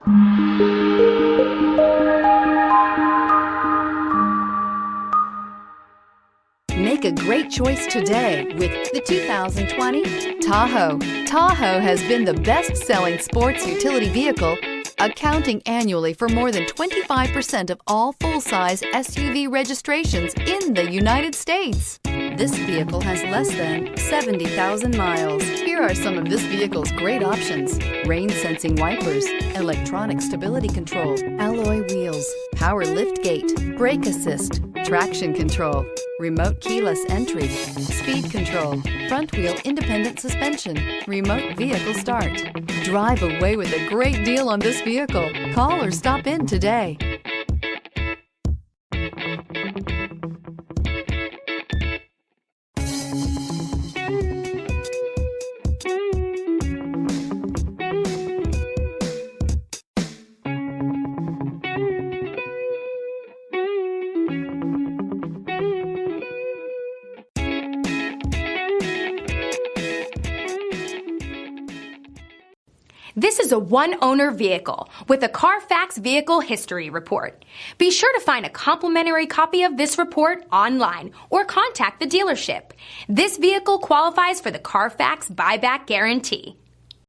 Make a great choice today with the 2020 Tahoe. Tahoe has been the best-selling sports utility vehicle, accounting annually for more than 25% of all full-size SUV registrations in the United States. This vehicle has less than 70,000 miles. Here are some of this vehicle's great options: rain-sensing wipers, electronic stability control, alloy wheels, power liftgate, brake assist, traction control, remote keyless entry, speed control, front wheel independent suspension, remote vehicle start. Drive away with a great deal on this vehicle. Call or stop in today. This is a one-owner vehicle with a CARFAX Vehicle History Report. Be sure to find a complimentary copy of this report online or contact the dealership. This vehicle qualifies for the CARFAX Buyback Guarantee.